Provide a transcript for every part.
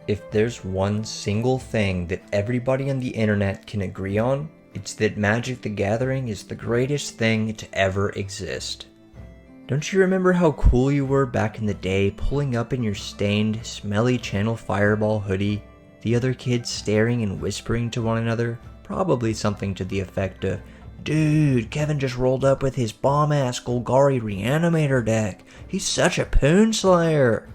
If there's one single thing that everybody on the internet can agree on, it's that Magic the Gathering is the greatest thing to ever exist. Don't you remember how cool you were back in the day, pulling up in your stained, smelly Channel Fireball hoodie, the other kids staring and whispering to one another, probably something to the effect of, "Dude, Kevin just rolled up with his bomb-ass Golgari Reanimator deck. He's such a Poon Slayer."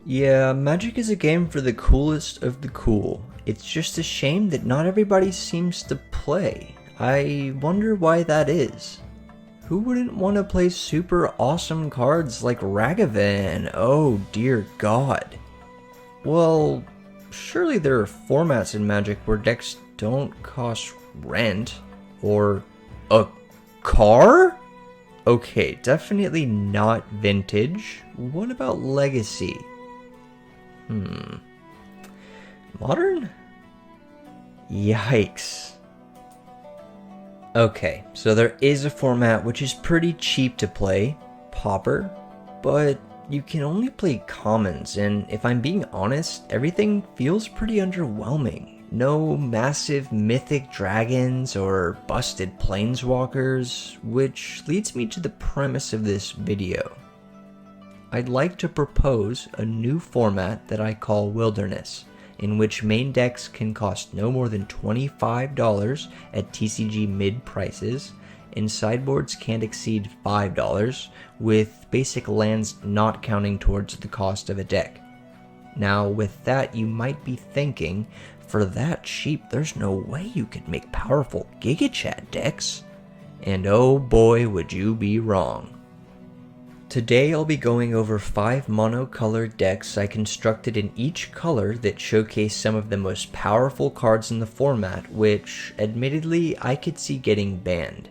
Yeah, Magic is a game for the coolest of the cool. It's just a shame that not everybody seems to play. I wonder why that is. Who wouldn't want to play super awesome cards like Ragavan? Oh dear god. Well, surely there are formats in Magic where decks don't cost rent. Or a car? Okay, definitely not vintage. What about Legacy? Modern? Yikes. Okay, so there is a format which is pretty cheap to play, Pauper, but you can only play commons, and if I'm being honest, everything feels pretty underwhelming. No massive mythic dragons or busted planeswalkers, which leads me to the premise of this video. I'd like to propose a new format that I call Wilderness, in which main decks can cost no more than $25 at TCG mid prices, and sideboards can't exceed $5, with basic lands not counting towards the cost of a deck. Now, with that, you might be thinking, for that cheap, there's no way you could make powerful Giga Chat decks. And oh boy, would you be wrong. Today I'll be going over 5 monocolored decks I constructed in each color that showcase some of the most powerful cards in the format, which, admittedly, I could see getting banned.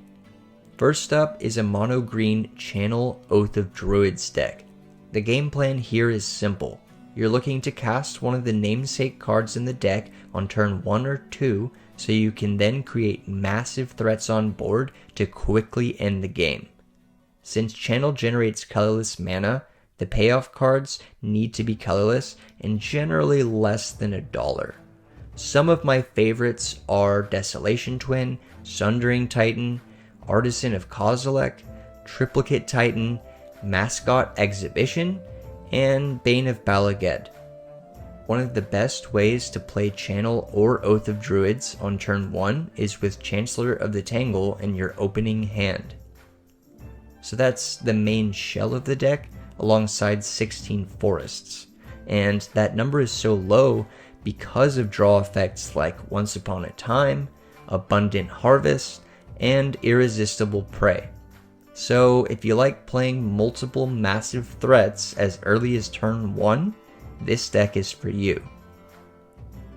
First up is a mono green Channel Oath of Druids deck. The game plan here is simple. You're looking to cast one of the namesake cards in the deck on turn 1 or 2, so you can then create massive threats on board to quickly end the game. Since Channel generates colorless mana, the payoff cards need to be colorless and generally less than $1. Some of my favorites are Desolation Twin, Sundering Titan, Artisan of Kozilek, Triplicate Titan, Mascot Exhibition, and Bane of Bala Ged. One of the best ways to play Channel or Oath of Druids on turn 1 is with Chancellor of the Tangle in your opening hand. So that's the main shell of the deck, alongside 16 forests. And that number is so low because of draw effects like Once Upon a Time, Abundant Harvest, and Irresistible Prey. So if you like playing multiple massive threats as early as turn 1, this deck is for you.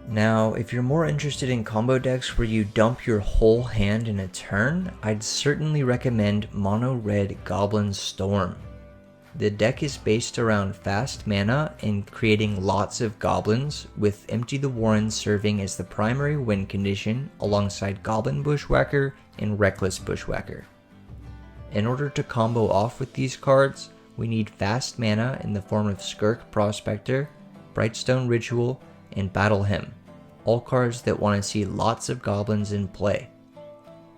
Now, if you're more interested in combo decks where you dump your whole hand in a turn, I'd certainly recommend Mono Red Goblin Storm. The deck is based around fast mana and creating lots of goblins, with Empty the Warren serving as the primary win condition alongside Goblin Bushwhacker and Reckless Bushwhacker. In order to combo off with these cards, we need fast mana in the form of Skirk Prospector, Brightstone Ritual, and Battle Hymn, all cards that want to see lots of goblins in play.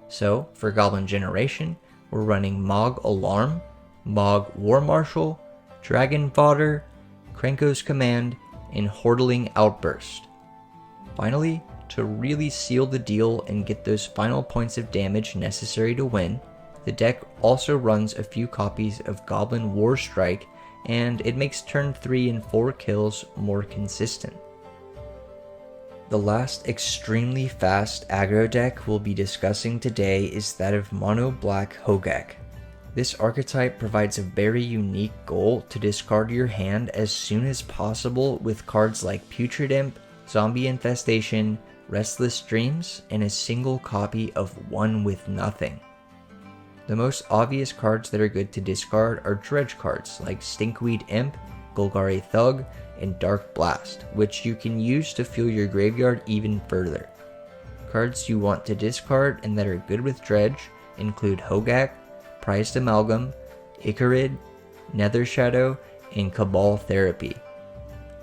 So, for Goblin Generation, we're running Mog Alarm, Mog War Marshal, Dragon Fodder, Krenko's Command, and Hordeling Outburst. Finally, to really seal the deal and get those final points of damage necessary to win, the deck also runs a few copies of Goblin War Strike, and it makes turn 3 and 4 kills more consistent. The last extremely fast aggro deck we'll be discussing today is that of Mono Black Hogak. This archetype provides a very unique goal to discard your hand as soon as possible with cards like Putrid Imp, Zombie Infestation, Restless Dreams, and a single copy of One with Nothing. The most obvious cards that are good to discard are dredge cards like Stinkweed Imp, Golgari Thug, and Dark Blast, which you can use to fuel your graveyard even further. Cards you want to discard and that are good with dredge include Hogak, Prized Amalgam, Icarid, Nether Shadow, and Cabal Therapy.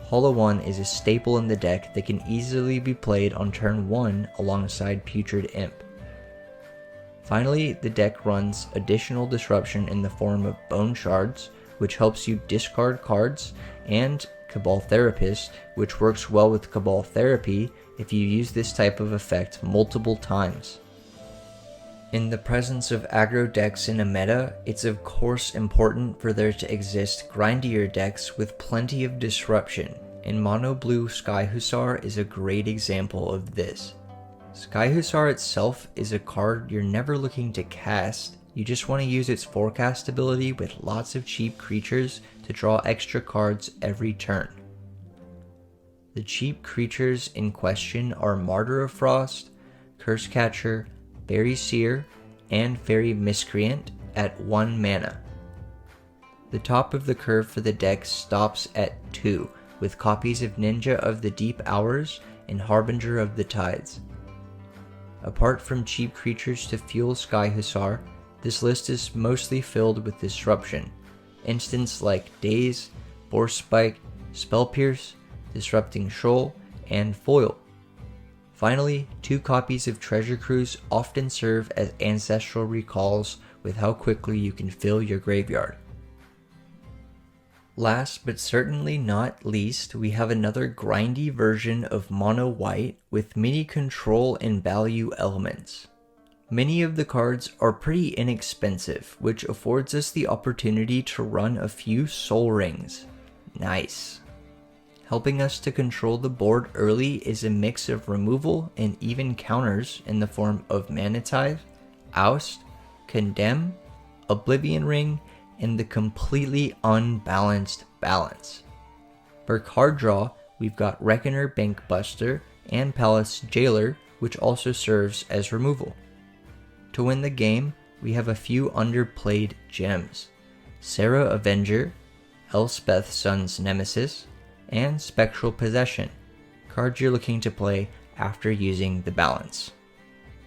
Hollow 1 is a staple in the deck that can easily be played on turn 1 alongside Putrid Imp. Finally, the deck runs additional disruption in the form of Bone Shards, which helps you discard cards, and Cabal Therapist, which works well with Cabal Therapy if you use this type of effect multiple times. In the presence of aggro decks in a meta, it's of course important for there to exist grindier decks with plenty of disruption, and Mono Blue Sky Hussar is a great example of this. Sky Hussar itself is a card you're never looking to cast, you just want to use its forecast ability with lots of cheap creatures to draw extra cards every turn. The cheap creatures in question are Martyr of Frost, Cursecatcher, Fairy Seer, and Fairy Miscreant at 1 mana. The top of the curve for the deck stops at 2, with copies of Ninja of the Deep Hours and Harbinger of the Tides. Apart from cheap creatures to fuel Sky Hussar, this list is mostly filled with disruption, instants like Daze, Force Spike, Spell Pierce, Disrupting Shoal, and Foil. Finally, 2 copies of Treasure Cruise often serve as ancestral recalls with how quickly you can fill your graveyard. Last but certainly not least, we have another grindy version of Mono White with mini control and value elements. Many of the cards are pretty inexpensive, which affords us the opportunity to run a few Soul Rings. Nice. Helping us to control the board early is a mix of removal and even counters in the form of Mana Tithe, Oust, Condemn, Oblivion Ring, and the completely unbalanced Balance. For card draw, we've got Reckoner Bankbuster and Palace Jailer, which also serves as removal. To win the game, we have a few underplayed gems: Serra Avenger, Elspeth Sun's Nemesis, and Spectral Possession, cards you're looking to play after using the Balance.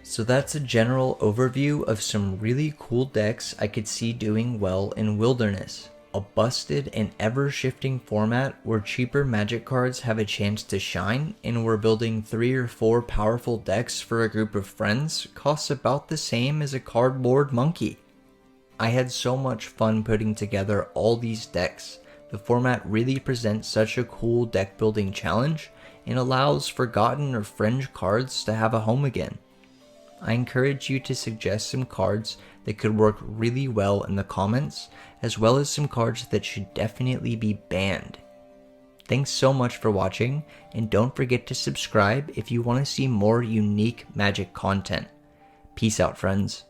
So that's a general overview of some really cool decks I could see doing well in Wilderness, a busted and ever-shifting format where cheaper Magic cards have a chance to shine, and where building 3 or 4 powerful decks for a group of friends costs about the same as a cardboard monkey. I had so much fun putting together all these decks. The format really presents such a cool deck building challenge and allows forgotten or fringe cards to have a home again. I encourage you to suggest some cards that could work really well in the comments, as well as some cards that should definitely be banned. Thanks so much for watching, and don't forget to subscribe if you want to see more unique Magic content. Peace out, friends.